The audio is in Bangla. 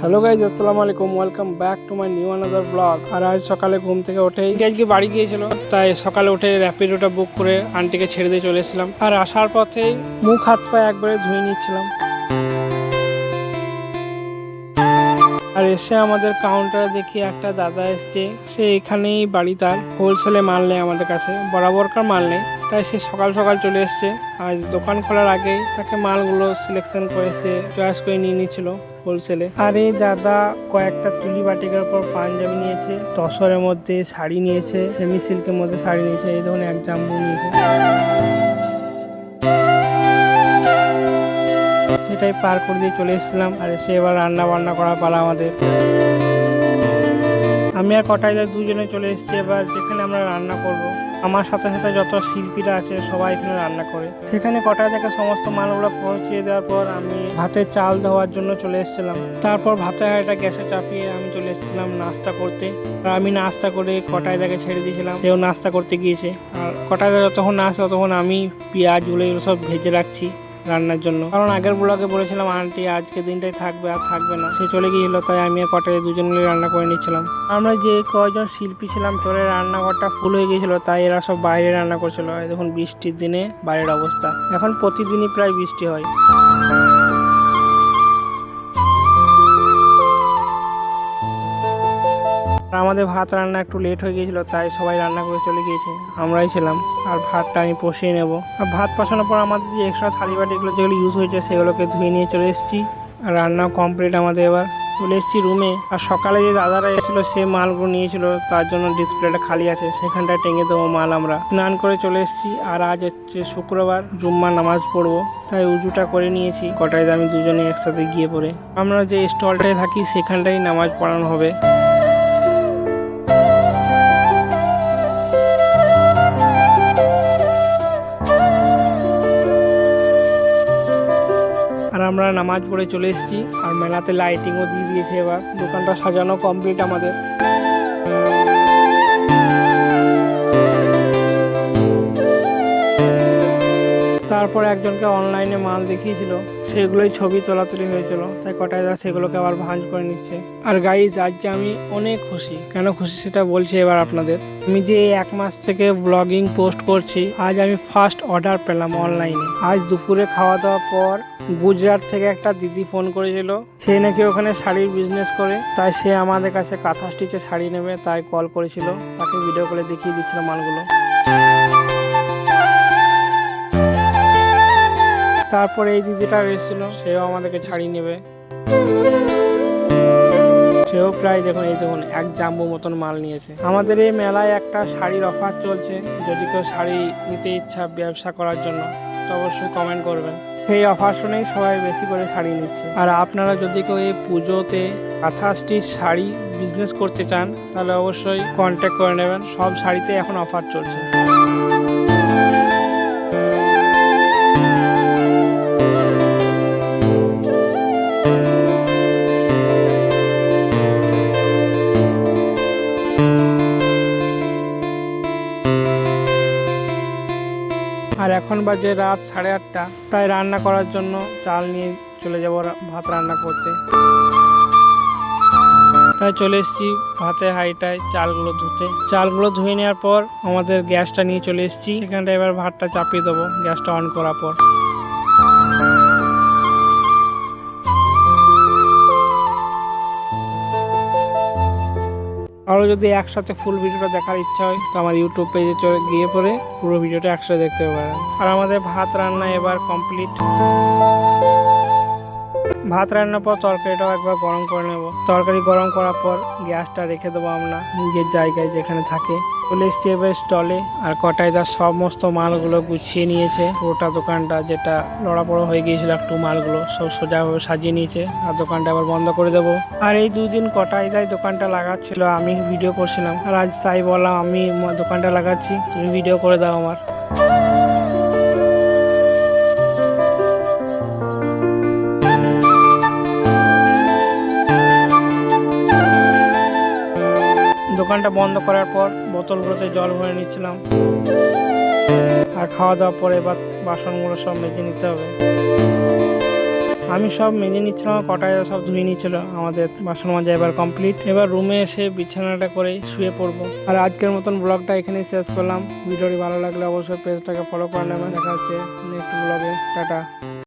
হ্যালো গাইজ, আসসালামু আলাইকুম। Welcome back to my new another blog. আর আজ সকালে ঘুম থেকে উঠেই আজকে বাড়ি গিয়েছিল, তাই সকালে উঠে র্যাপিডোটা বুক করে আন্টিকে ছেড়ে দিয়ে চলে এসেছিলাম। আর আসার পথেই মুখ হাত পা একবারে ধুয়ে নিচ্ছিলাম। আর এসে আমাদের কাউন্টারে দেখি একটা দাদা এসছে। সে এখানেই বাড়ি, তার হোলসেলে মাল নেই আমাদের কাছে, বরাবরকার মাল নেই, তাই সে সকাল সকাল চলে এসছে। আজ দোকান খোলার আগেই তাকে মালগুলো সিলেকশন করে সে চয়েস করে নিয়ে নিচ্ছিল হোলসেলে। আর এই দাদা কয়েকটা তুলি বাটিকার পর পাঞ্জাবি নিয়েছে, তসরের মধ্যে শাড়ি নিয়েছে, সেমি সিল্কের মধ্যে শাড়ি নিয়েছে, এই ধরনের এক জাম্বু নিয়েছে। সেটাই পার করে দিয়ে চলে এসেছিলাম। আর সে এবার রান্না বান্না করা পালা আমাদের। আমি আর কটাই দুজনে চলে এসেছি এবার যেখানে আমরা রান্না করব। আমার সাথে সাথে যত শিল্পীরা আছে সবাই এখানে রান্না করে। সেখানে কটাই থেকে সমস্ত মালগুলো পৌঁছিয়ে দেওয়ার পর আমি ভাতের চাল দেওয়ার জন্য চলে এসেছিলাম। তারপর ভাতের হাঁড়িটা গ্যাসে চাপিয়ে আমি চলে এসেছিলাম নাস্তা করতে। আর আমি নাস্তা করে কটাই দাকে ছেড়ে দিয়েছিলাম, সেও নাস্তা করতে গিয়েছে। আর কটাই দা যতক্ষণ না আসে ততক্ষণ আমি পেঁয়াজ এগুলো সব ভেজে রাখছি রান্নার জন্য। কারণ আগের ব্লগে বলেছিলাম আন্টি আজকে দিনটাই থাকবে, আর থাকবে না, সে চলে গিয়েছিল, তাই আমি আর কটাই দুজন মিলে রান্না করে নিচ্ছিলাম। আমরা যে কয়েকজন শিল্পী ছিলাম চলে রান্নাঘরটা ফুল হয়ে গিয়েছিল, তাই এরা সব বাইরে রান্না করছিল। দেখুন বৃষ্টির দিনে বাইরের অবস্থা, এখন প্রতিদিনই প্রায় বৃষ্টি হয়। আমাদের ভাত রান্না একটু লেট হয়ে গিয়েছিল, তাই সবাই রান্না করে চলে গিয়েছে, আমরাই ছিলাম। আর ভাতটা আমি কষিয়ে নেব। আর ভাত কষানোর পর আমাদের যে এক্সট্রা থালি বাটিগুলো যেগুলো ইউজ হয়েছে সেগুলোকে ধুয়ে নিয়ে চলে এসেছি। আর রান্না কমপ্লিট আমাদের। এবার চলে এসেছি রুমে। আর সকালে যে দাদারা এসেছিলো সে মালগুলো নিয়েছিল, তার জন্য ডিসপ্লেটা খালি আছে, সেখানটায় টেঙে দেবো মাল আমরা। স্নান করে চলে এসেছি। আর আজ হচ্ছে শুক্রবার, জুম্মার নামাজ পড়বো, তাই উজুটা করে নিয়েছি। কটায় আমি দুজনে একসাথে গিয়ে পড়ে আমরা যে স্টলটায় থাকি সেখানটাই নামাজ পড়ানো হবে। আমরা নামাজ পড়ে চলে এসেছি। আর মেলাতে লাইটিংও দিয়ে দিয়েছে। এবার দোকানটা সাজানো কমপ্লিট আমাদের। তারপর একজনকে অনলাইনে মাল দেখিয়েছিল, সেগুলোই ছবি তোলাতুলি হয়েছিল, তাই কটায় সেগুলোকে আবার ভাঁজ করে নিচ্ছে। আর গাইজ আজকে আমি অনেক খুশি। কেন খুশি সেটা বলছি এবার আপনাদের। আমি যে 1 মাস থেকে ব্লগিং পোস্ট করছি, আজ আমি ফার্স্ট অর্ডার পেলাম অনলাইনে। আজ দুপুরে খাওয়া দাওয়ার পর গুজরাট থেকে একটা দিদি ফোন করেছিল, সে নাকি ওখানে শাড়ির বিজনেস করে, তাই সে আমাদের কাছে কাঁথা স্টিচে শাড়ি নেবে, তাই কল করেছিল। তাকে ভিডিও কলে দেখিয়ে দিচ্ছিল মালগুলো। তারপরে এই দিদিটা এসেছিল, সেও আমাদেরকে শাড়ি নেবে। সেও প্রায় দেখুন এই দেখুন 1 জাম্বু মতন মাল নিয়েছে। আমাদের এই মেলায় একটা শাড়ির অফার চলছে, যদি কেউ শাড়ি নিতে ইচ্ছা ব্যবসা করার জন্য তো অবশ্যই কমেন্ট করবেন। সেই অফার শুনেই সবাই বেশি করে শাড়ি নিচ্ছে। আর আপনারা যদি কেউ এই পুজোতে কাঁথা স্টিচ শাড়ি বিজনেস করতে চান তাহলে অবশ্যই কন্ট্যাক্ট করে নেবেন, সব শাড়িতে এখন অফার চলছে। আর এখন বাজে রাত 8:30, তাই রান্না করার জন্য চাল নিয়ে চলে যাব ভাত রান্না করতে। তাই চলে এসেছি ভাতের হাঁড়িটায় চালগুলো ধুতে। চালগুলো ধুয়ে নেওয়ার পর আমাদের গ্যাসটা নিয়ে চলে এসেছি, সেখানটা এবার ভাতটা চাপিয়ে দেবো গ্যাসটা অন করার পর। আরও যদি একসাথে ফুল ভিডিওটা দেখার ইচ্ছা হয় তো আমার ইউটিউব পেজে চলে গিয়ে পরে পুরো ভিডিওটা একসাথে দেখতে পারেন। আর আমাদের ভাত রান্না এবার কমপ্লিট। ভাত রান্নার পর তরকারিটাও একবার গরম করে নেব। তরকারি গরম করার পর গ্যাসটা রেখে দেবো আমরা নিজের জায়গায় যেখানে থাকে। চলে এসছি এবার স্টলে। আর কটাইদার সমস্ত মালগুলো গুছিয়ে নিয়েছে। পুরোটা দোকানটা যেটা লড়াপড়ো হয়ে গিয়েছিল একটু, মালগুলো সব সোজাভাবে সাজিয়ে নিয়েছে। আর দোকানটা আবার বন্ধ করে দেবো। আর এই 2 দিন কটাইদাই দোকানটা লাগাচ্ছিল, আমি ভিডিও করছিলাম। আর আজ তাই বললাম আমি দোকানটা লাগাচ্ছি, তুমি ভিডিও করে দাও আমার। দোকানটা বন্ধ করার পর বোতলগুলোতে জল ভরে নিচ্ছিলাম। আর খাওয়া দাওয়ার পরে এবার বাসনগুলো সব মেজে নিতে হবে। আমি সব মেজে নিচ্ছিলাম, কটায় সব ধুয়ে নিচ্ছিল। আমাদের বাসন মাজা এবার কমপ্লিট। এবার রুমে এসে বিছানাটা করে শুয়ে পড়বো। আর আজকের মতন ব্লগটা এখানেই শেষ করলাম। ভিডিওটি ভালো লাগলে অবশ্যই পেজটাকে ফলো করে নেবেন। দেখা হচ্ছে নেক্সট ব্লগে। টাটা।